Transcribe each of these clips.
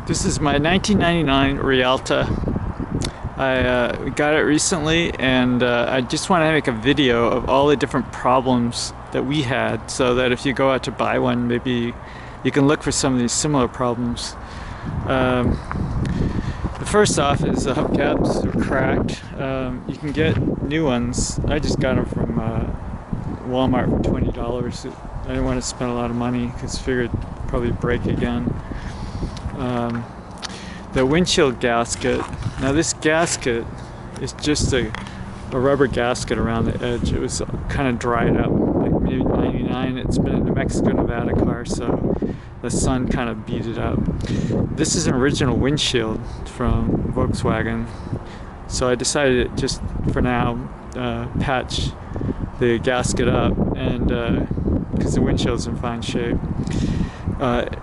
This is my 1999 Rialta. I got it recently, and I just want to make a video of all the different problems that we had, so that if you go out to buy one, maybe you can look for some of these similar problems. The first off is the hubcaps are cracked. You can get new ones. I just got them from Walmart for $20. I didn't want to spend a lot of money because I figured it'd probably break again. The windshield gasket. Now this gasket is just a rubber gasket around the edge. It was kind of dried up, like maybe 99. It's been in a Mexico-Nevada car, so the sun kind of beat it up. This is an original windshield from Volkswagen, so I decided to just for now patch the gasket up, and because the windshield's in fine shape.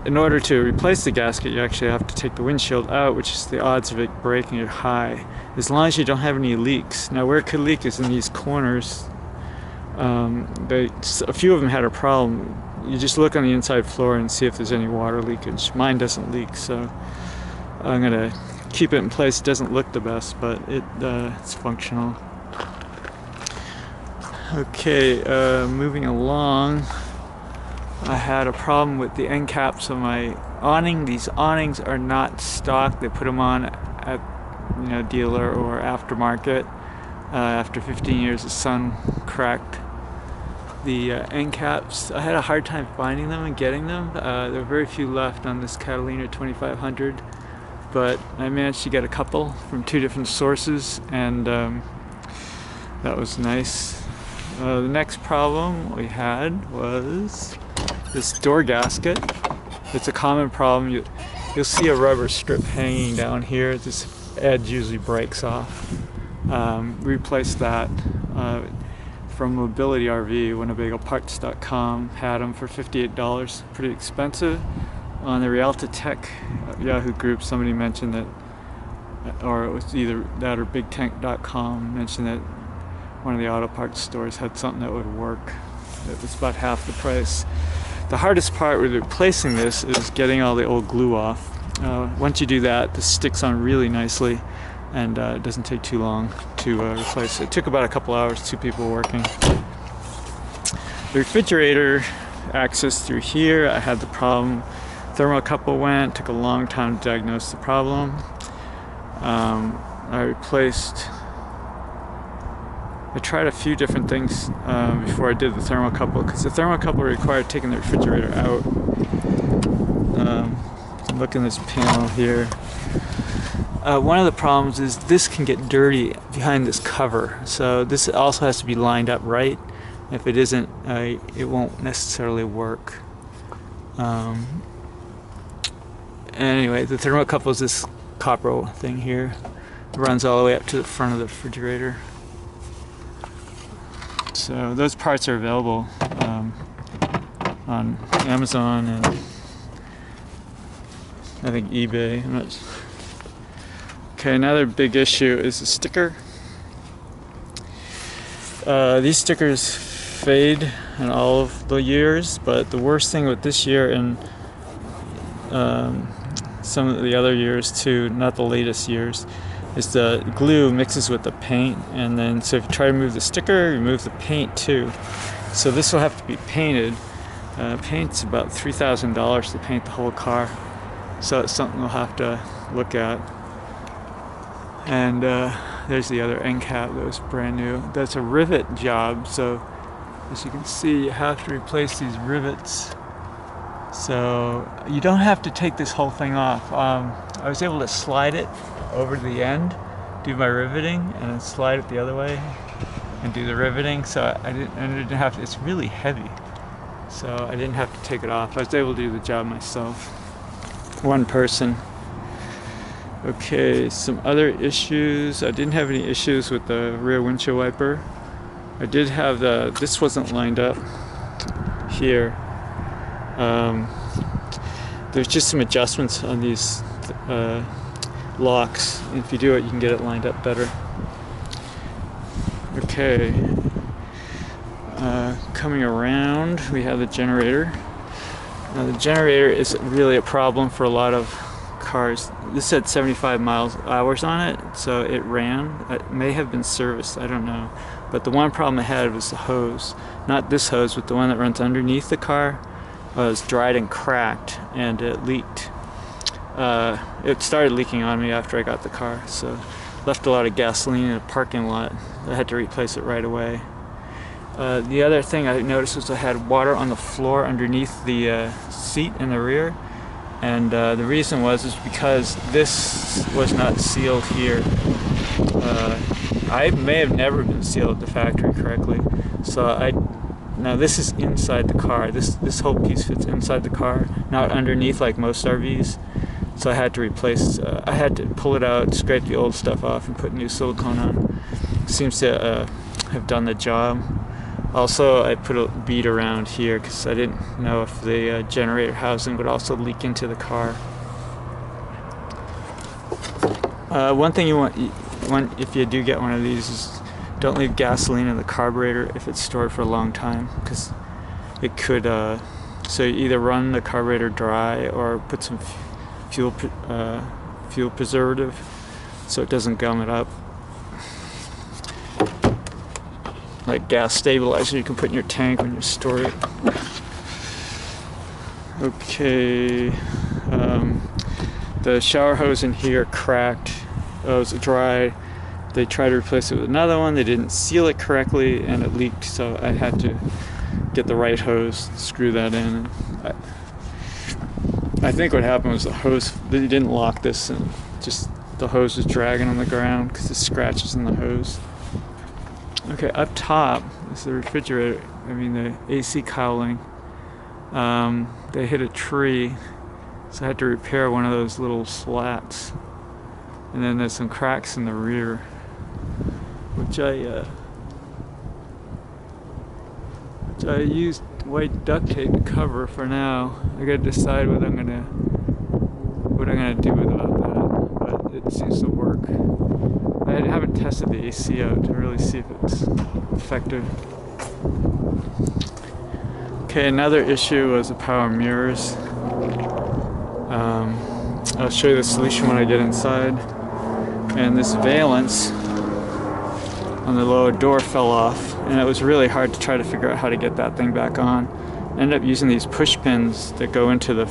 In order to replace the gasket, you actually have to take the windshield out, which is the odds of it breaking are high, as long as you don't have any leaks. Now where it could leak is in these corners. A few of them had a problem. You just look on the inside floor and see if there's any water leakage. Mine doesn't leak, so I'm gonna keep it in place. It doesn't look the best, but it's functional. Okay, moving along. I had a problem with the end caps of my awning. These awnings are not stock. They put them on at dealer or aftermarket. After 15 years, the sun cracked the end caps. I had a hard time finding them and getting them. There were very few left on this Catalina 2500, but I managed to get a couple from two different sources, and that was nice. The next problem we had was this door gasket. It's a common problem. You'll see a rubber strip hanging down here. This edge usually breaks off. Replaced that from Mobility RV. WinnebagoParts.com had them for $58. Pretty expensive. On the Rialta Tech Yahoo group, somebody mentioned that, or it was either that or BigTank.com mentioned that one of the auto parts stores had something that would work. It was about half the price. The hardest part with replacing this is getting all the old glue off. Once you do that, this sticks on really nicely, and it doesn't take too long to replace it. It took about a couple hours, two people working. The refrigerator access through here, I had the problem. Thermocouple went, took a long time to diagnose the problem. I tried a few different things before I did the thermocouple, because the thermocouple required taking the refrigerator out. Look in this panel here. One of the problems is this can get dirty behind this cover, so this also has to be lined up right. If it isn't, it won't necessarily work. Anyway, the thermocouple is this copper thing here. It runs all the way up to the front of the refrigerator. So those parts are available on Amazon and I think eBay. Okay, another big issue is the sticker. These stickers fade in all of the years, but the worst thing with this year and some of the other years too, not the latest years, is the glue mixes with the paint, and then so if you try to move the sticker, you move the paint too. So this will have to be painted. Paint's about $3,000 to paint the whole car, so it's something we'll have to look at. And there's the other end cap that was brand new. That's a rivet job, so as you can see, you have to replace these rivets. So you don't have to take this whole thing off. I was able to slide it over to the end, do my riveting, and then slide it the other way and do the riveting. So I didn't have to. It's really heavy, so I didn't have to take it off. I was able to do the job myself. One person. Okay, some other issues. I didn't have any issues with the rear windshield wiper. I did have this wasn't lined up here. There's just some adjustments on these locks. If you do it, you can get it lined up better. Okay, coming around, we have the generator. Now the generator is really a problem for a lot of cars. This said 75 hours on it, so it ran. It may have been serviced, I don't know. But the one problem I had was the hose. Not this hose, but the one that runs underneath the car was dried and cracked, and it leaked. It started leaking on me after I got the car, so left a lot of gasoline in a parking lot. I had to replace it right away. The other thing I noticed was I had water on the floor underneath the seat in the rear, and the reason is because this was not sealed here. I may have never been sealed at the factory correctly, so now this is inside the car. This whole piece fits inside the car, not underneath like most RVs. So I had to replace. I had to pull it out, scrape the old stuff off, and put new silicone on. Seems to have done the job. Also, I put a bead around here because I didn't know if the generator housing would also leak into the car. One thing you want if you do get one of these is don't leave gasoline in the carburetor if it's stored for a long time, because it could. So you either run the carburetor dry or put some fuel preservative so it doesn't gum it up. Like gas stabilizer you can put in your tank when you store it. Okay, the shower hose in here cracked. It was dry. They tried to replace it with another one. They didn't seal it correctly and it leaked, so I had to get the right hose, screw that in. And I think what happened was the hose, they didn't lock this, and just the hose was dragging on the ground because the scratches in the hose. Okay, up top is the refrigerator, the AC cowling. They hit a tree, so I had to repair one of those little slats. And then there's some cracks in the rear, which I used white duct tape to cover for now. I gotta decide what I'm gonna do about that, but it seems to work. I haven't tested the AC out to really see if it's effective. Okay, another issue was the power mirrors. I'll show you the solution when I get inside. And this valance on the lower door fell off, and it was really hard to try to figure out how to get that thing back on. I ended up using these push pins that go into the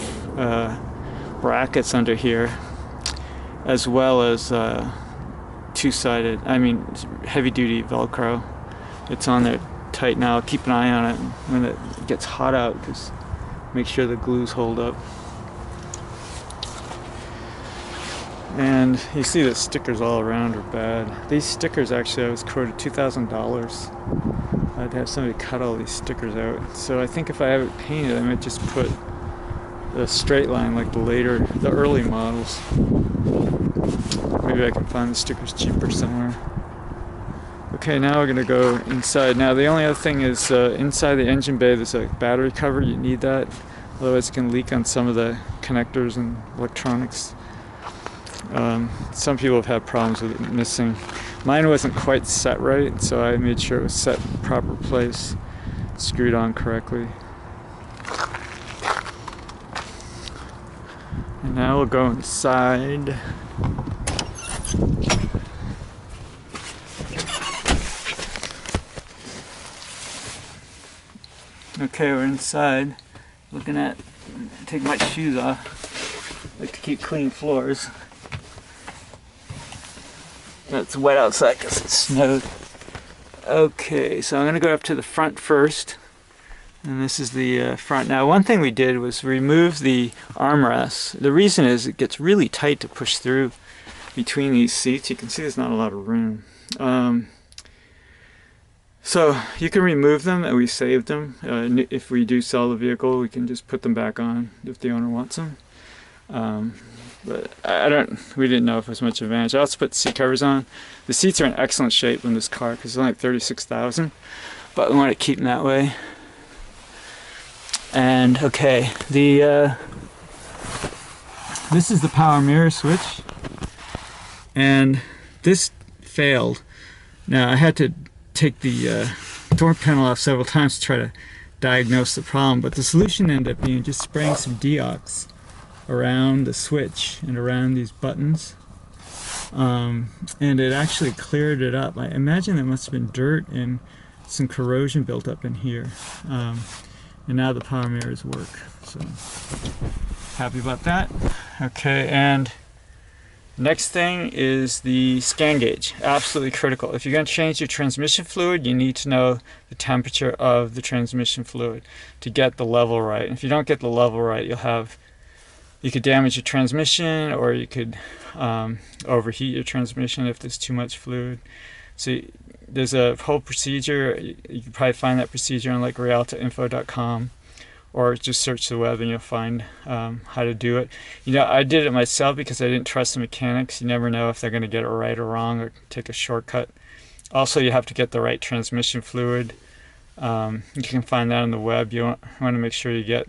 brackets under here, as well as two-sided, heavy-duty Velcro. It's on there tight now. I'll keep an eye on it when it gets hot out, because make sure the glues hold up. And you see the stickers all around are bad. These stickers, actually, I was quoted $2,000. I'd have somebody cut all these stickers out. So I think if I have it painted, I might just put the straight line like the early models. Maybe I can find the stickers cheaper somewhere. Okay, now we're gonna go inside. Now the only other thing is inside the engine bay there's a battery cover. You need that, otherwise it can leak on some of the connectors and electronics. Some people have had problems with it missing. Mine wasn't quite set right, so I made sure it was set in the proper place, screwed on correctly. And now we'll go inside. Okay, we're inside. Take my shoes off. I like to keep clean floors. It's wet outside because it snowed. Okay, so I'm going to go up to the front first. And this is the front. Now, one thing we did was remove the armrests. The reason is it gets really tight to push through between these seats. You can see there's not a lot of room. So you can remove them, and we saved them. If we do sell the vehicle, we can just put them back on if the owner wants them. But we didn't know if it was much advantage. I also put seat covers on. The seats are in excellent shape in this car because it's only like $36,000, but we want to keep them that way. And okay, this is the power mirror switch, and this failed. Now I had to take the door panel off several times to try to diagnose the problem, but the solution ended up being just spraying some deox around the switch and around these buttons. And it actually cleared it up. I imagine there must have been dirt and some corrosion built up in here. And now the power mirrors work. So happy about that. Okay, and next thing is the scan gauge. Absolutely critical. If you're going to change your transmission fluid, you need to know the temperature of the transmission fluid to get the level right. And if you don't get the level right, you could damage your transmission, or you could overheat your transmission if there's too much fluid. So there's a whole procedure. You can probably find that procedure on like rialtainfo.com, or just search the web and you'll find how to do it. You know, I did it myself because I didn't trust the mechanics. You never know if they're going to get it right or wrong, or take a shortcut. Also, you have to get the right transmission fluid. You can find that on the web. You want to make sure you get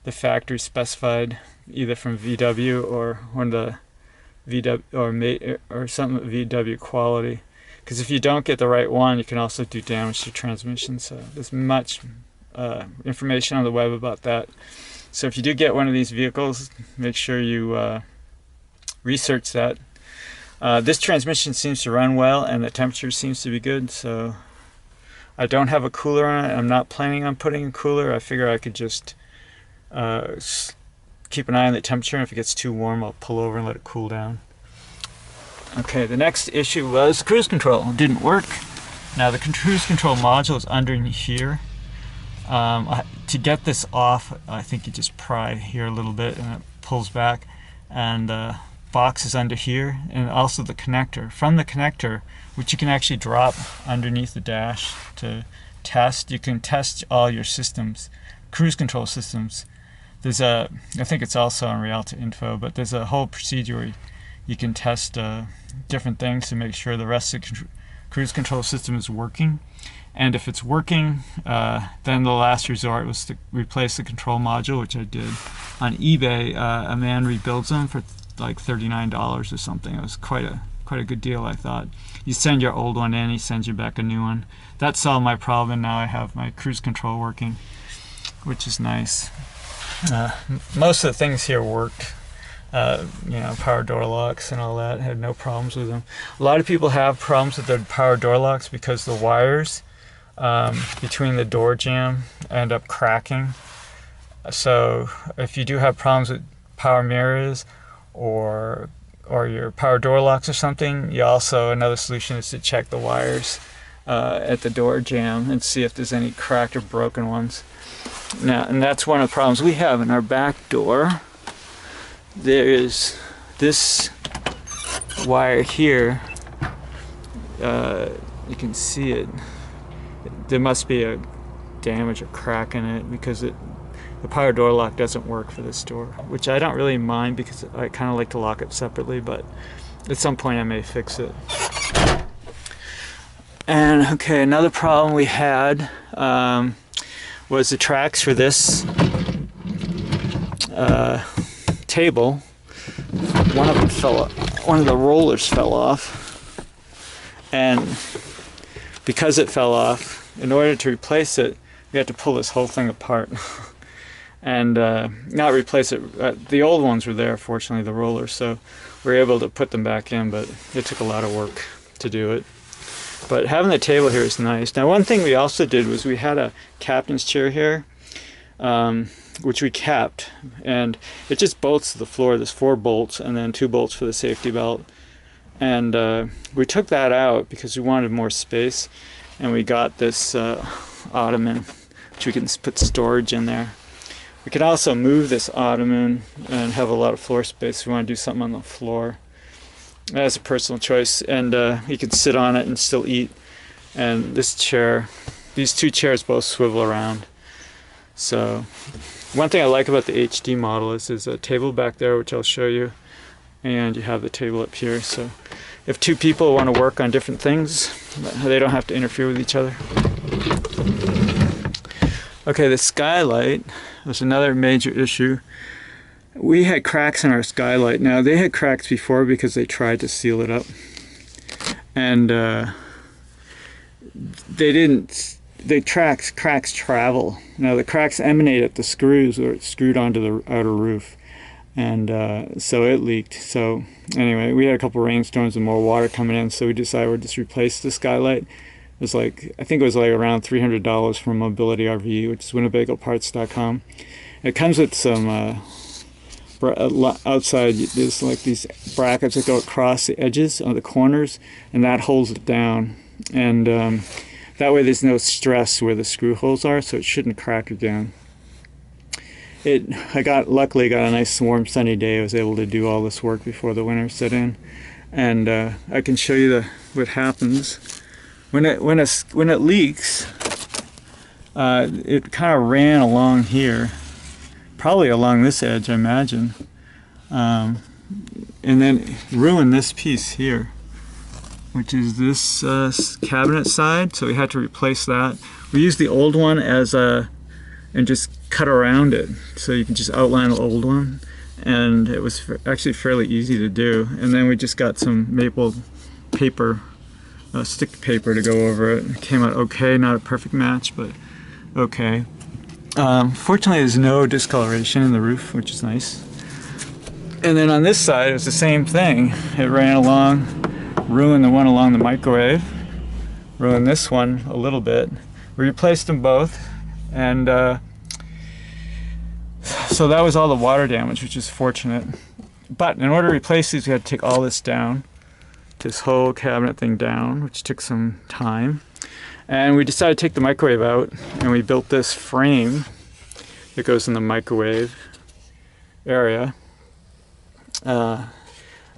the factory specified, either from VW or one of the VW or something VW quality. Because if you don't get the right one, you can also do damage to transmission. So there's much information on the web about that. So if you do get one of these vehicles, make sure you research that. This transmission seems to run well, and the temperature seems to be good. So I don't have a cooler on it. I'm not planning on putting a cooler. I figure I could just keep an eye on the temperature, and if it gets too warm, I'll pull over and let it cool down. Okay, the next issue was cruise control. It didn't work. Now the cruise control module is underneath here. To get this off, I think you just pry here a little bit and it pulls back, and the box is under here, and also the connector. From the connector, which you can actually drop underneath the dash to test, you can test all your systems, cruise control systems. There's I think it's also on Rialta Info, but there's a whole procedure where you can test different things to make sure the rest of the cruise control system is working. And if it's working, then the last resort was to replace the control module, which I did. On eBay, a man rebuilds them for like $39 or something. It was quite a good deal, I thought. You send your old one in, he sends you back a new one. That solved my problem, and now I have my cruise control working, which is nice. Most of the things here worked. You know, power door locks and all that, had no problems with them. A lot of people have problems with their power door locks because the wires between the door jamb end up cracking. So if you do have problems with power mirrors or your power door locks or something, you also, another solution is to check the wires at the door jamb and see if there's any cracked or broken ones. Now, and that's one of the problems we have in our back door. There is this wire here. You can see it. There must be a damage or crack in it because the power door lock doesn't work for this door, which I don't really mind because I kind of like to lock it separately, but at some point I may fix it. And okay, another problem we had was the tracks for this table. One of them fell off. One of the rollers fell off, and because it fell off, in order to replace it, we had to pull this whole thing apart and not replace it. The old ones were there, fortunately, the rollers, so we were able to put them back in, but it took a lot of work to do it. But having the table here is nice. Now, one thing we also did was we had a captain's chair here, which we capped, and it just bolts to the floor. There's 4 bolts and then 2 bolts for the safety belt. And we took that out because we wanted more space, and we got this ottoman, which we can put storage in there. We could also move this ottoman and have a lot of floor space if we want to do something on the floor. That's a personal choice, and you can sit on it and still eat. And this chair, these 2 chairs both swivel around. So one thing I like about the HD model is there's a table back there, which I'll show you, and you have the table up here. So if 2 people want to work on different things, they don't have to interfere with each other. Okay, the skylight was another major issue. We had cracks in our skylight. Now, they had cracks before because they tried to seal it up, and they didn't. Cracks travel. Now, the cracks emanate at the screws, or it's screwed onto the outer roof. and so it leaked. So anyway, we had a couple rainstorms and more water coming in, so we decided we'd just replace the skylight. It was like, I think it was like around $300 from Mobility RV, which is WinnebagOparts.com. It comes with some outside, there's like these brackets that go across the edges of the corners, and that holds it down, and that way there's no stress where the screw holes are, so it shouldn't crack again. Luckily got a nice warm sunny day. I was able to do all this work before the winter set in, and I can show you what happens when it leaks. It kind of ran along here, probably along this edge, I imagine, and then ruined this piece here, which is this cabinet side. So we had to replace that. We used the old one as and just cut around it, so you can just outline the old one, and it was actually fairly easy to do. And then we just got some maple paper, stick paper to go over it. It came out okay, not a perfect match, but okay. Fortunately, there's no discoloration in the roof, which is nice. And then on this side, it was the same thing. It ran along, ruined the one along the microwave, ruined this one a little bit. We replaced them both, and so that was all the water damage, which is fortunate. But in order to replace these, we had to take all this down, this whole cabinet thing down, which took some time. And we decided to take the microwave out, and we built this frame that goes in the microwave area. And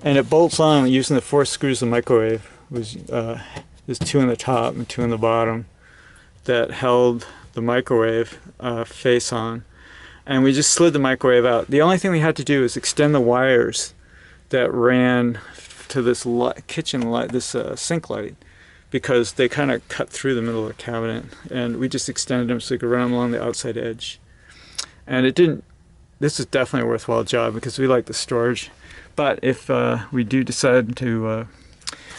it bolts on using the 4 screws of the microwave. There's 2 on the top and 2 on the bottom that held the microwave face on. And we just slid the microwave out. The only thing we had to do is extend the wires that ran to this kitchen light, this sink light, because they kind of cut through the middle of the cabinet, and we just extended them so we could run them along the outside edge. And this is definitely a worthwhile job because we like the storage. But if we do decide to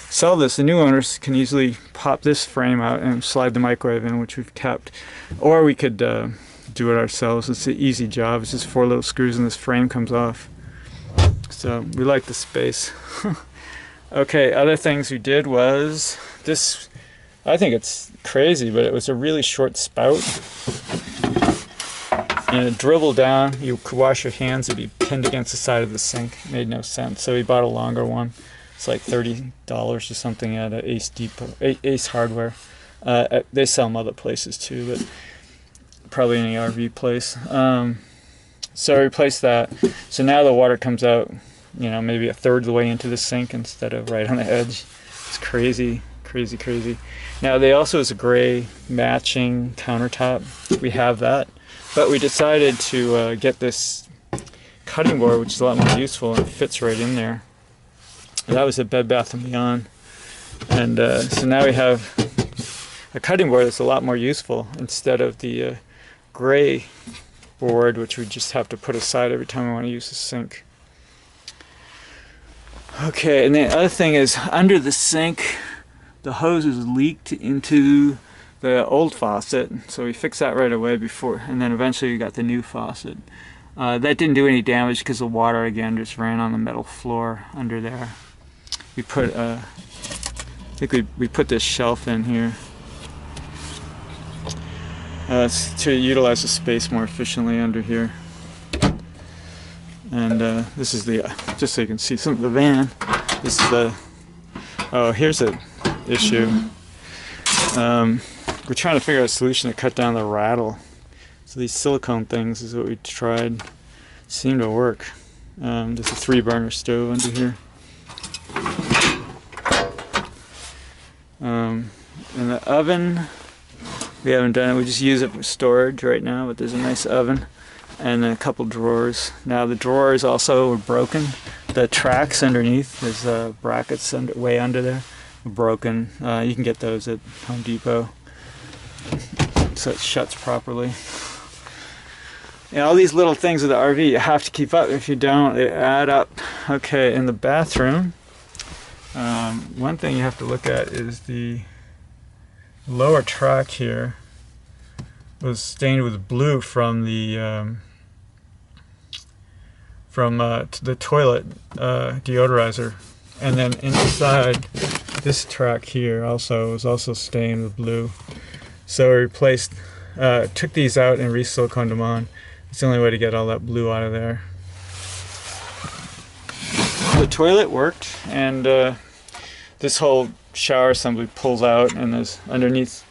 sell this, the new owners can easily pop this frame out and slide the microwave in, which we've kept. Or we could do it ourselves. It's an easy job. It's just 4 little screws and this frame comes off. So we like the space. Okay, other things we did was this. I think it's crazy, but it was a really short spout, and it dribbled down. You could wash your hands, it'd be pinned against the side of the sink. It made no sense, so we bought a longer one. It's like $30 or something at Ace Hardware. They sell them other places too, but probably any RV place. So I replaced that. So now the water comes out, maybe a third of the way into the sink instead of right on the edge. It's crazy, crazy, crazy. Now they also is a gray matching countertop. We have that, but we decided to get this cutting board, which is a lot more useful and fits right in there. And that was at Bed Bath & Beyond, and so now we have a cutting board that's a lot more useful instead of the gray board, which we just have to put aside every time we want to use the sink. Okay, and the other thing is, under the sink, the hose was leaked into the old faucet, so we fixed that right away before, and then eventually we got the new faucet. That didn't do any damage because the water again just ran on the metal floor under there. We put, I think we put this shelf in here to utilize the space more efficiently under here. And this is the, just so you can see some of the van, this is the, oh, here's an issue. We're trying to figure out a solution to cut down the rattle. So these silicone things is what we tried. Seemed to work. There's a 3-burner stove under here. And the oven, we haven't done it. We just use it for storage right now, but there's a nice oven. And then a couple drawers. Now the drawers also were broken. The tracks underneath, there's brackets way under there, were broken. You can get those at Home Depot, so it shuts properly. All these little things with the RV you have to keep up. If you don't, they add up. Okay, in the bathroom, one thing you have to look at is the lower track here was stained with blue from the from the toilet deodorizer. And then inside, this track here was also stained with blue. So we replaced, took these out and re-siliconed them on. It's the only way to get all that blue out of there. The toilet worked, and this whole shower assembly pulls out, and there's underneath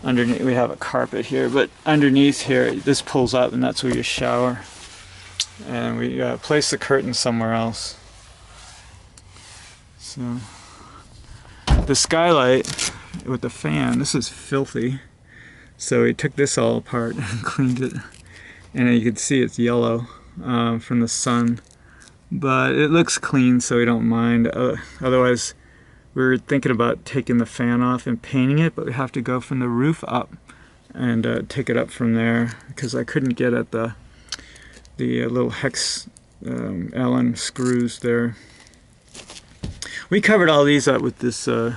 we have a carpet here, but underneath here this pulls up, and that's where you shower. And we place the curtain somewhere else. So the skylight with the fan, this is filthy, so we took this all apart and cleaned it, and you can see it's yellow from the sun, but it looks clean, so we don't mind. Otherwise we were thinking about taking the fan off and painting it, but we have to go from the roof up and take it up from there, because I couldn't get at the little hex Allen screws there. We covered all these up with this to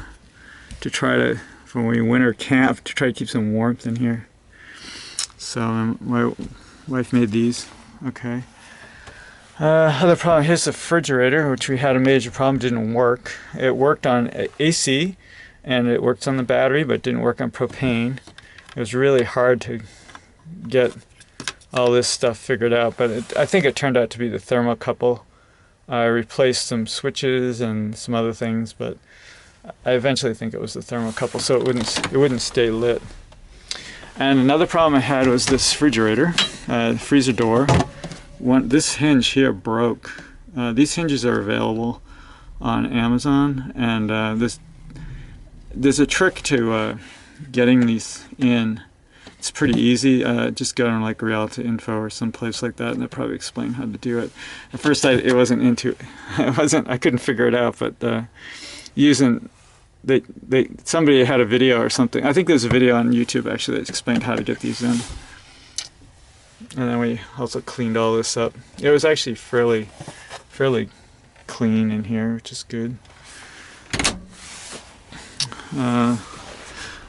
try to, for when we winter camp, to try to keep some warmth in here. So my wife made these. Okay. Other problem, here's the refrigerator, which we had a major problem, didn't work. It worked on AC, and it worked on the battery, but didn't work on propane. It was really hard to get all this stuff figured out, but I think it turned out to be the thermocouple. I replaced some switches and some other things, but I eventually think it was the thermocouple, so it wouldn't stay lit. And another problem I had was this refrigerator, freezer door. This hinge here broke. These hinges are available on Amazon, and there's a trick to getting these in. It's pretty easy. Just go on like Rialta info or someplace like that, and they'll probably explain how to do it. At first, I couldn't figure it out, but somebody had a video or something. I think there's a video on YouTube actually that explained how to get these in. And then we also cleaned all this up. It was actually fairly clean in here, which is good.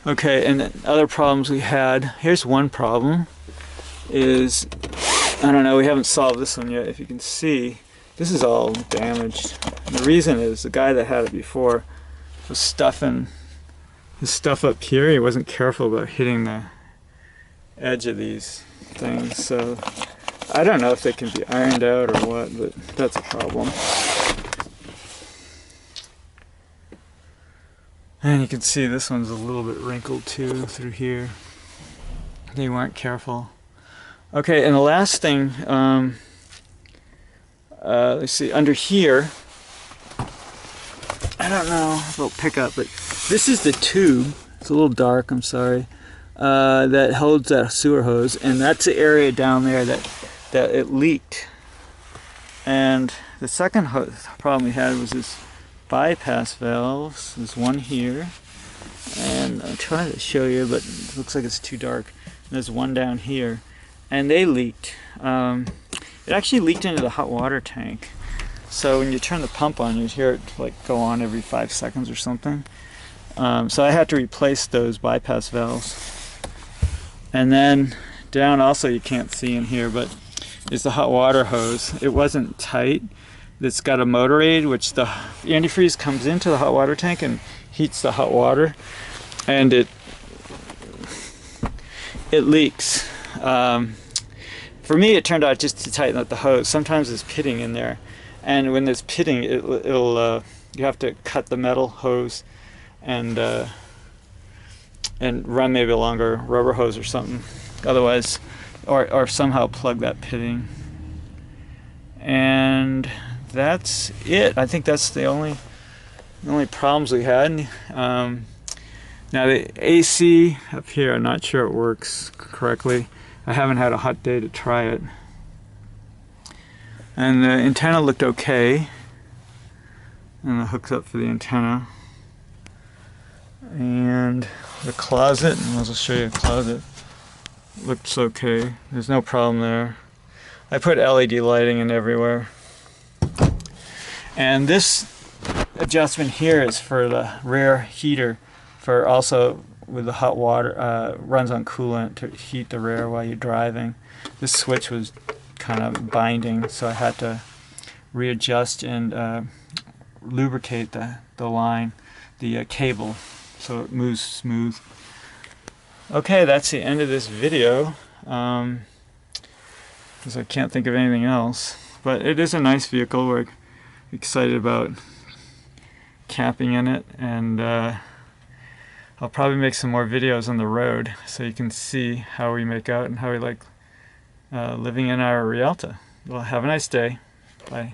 Okay, and then other problems we had. Here's one problem. I don't know, we haven't solved this one yet. If you can see, this is all damaged. And the reason is the guy that had it before was stuffing his stuff up here. He wasn't careful about hitting the edge of these things. So I don't know if they can be ironed out or what, but that's a problem. And you can see this one's a little bit wrinkled too through here. They weren't careful. Okay, and the last thing, let's see, under here, I don't know if it'll pick up, but this is the tube. It's a little dark, I'm sorry. That holds that sewer hose, and that's the area down there that it leaked. And the second problem we had was this bypass valves. There's one here, and I'm trying to show you, but it looks like it's too dark. And there's one down here, and they leaked. It actually leaked into the hot water tank. So when you turn the pump on, you'd hear it like go on every 5 seconds or something. So I had to replace those bypass valves. And then down also, you can't see in here, but is the hot water hose. It wasn't tight. It's got a motor aid, which the antifreeze comes into the hot water tank and heats the hot water, and it leaks. For me, it turned out just to tighten up the hose. Sometimes there's pitting in there, and when there's pitting, it'll you have to cut the metal hose and run maybe a longer rubber hose or something. Otherwise, or somehow plug that pitting. And that's it. I think that's the only problems we had. Now the AC up here, I'm not sure it works correctly. I haven't had a hot day to try it. And the antenna looked okay. And the hook's up for the antenna. And the closet, and I'll just show you the closet, looks okay. There's no problem there. I put LED lighting in everywhere. And this adjustment here is for the rear heater, for also with the hot water, runs on coolant to heat the rear while you're driving. This switch was kind of binding, so I had to readjust and lubricate the line, the cable, so it moves smooth. Okay, that's the end of this video, because I can't think of anything else. But it is a nice vehicle. We're excited about camping in it, and I'll probably make some more videos on the road so you can see how we make out and how we like living in our Rialta. Well, have a nice day. Bye.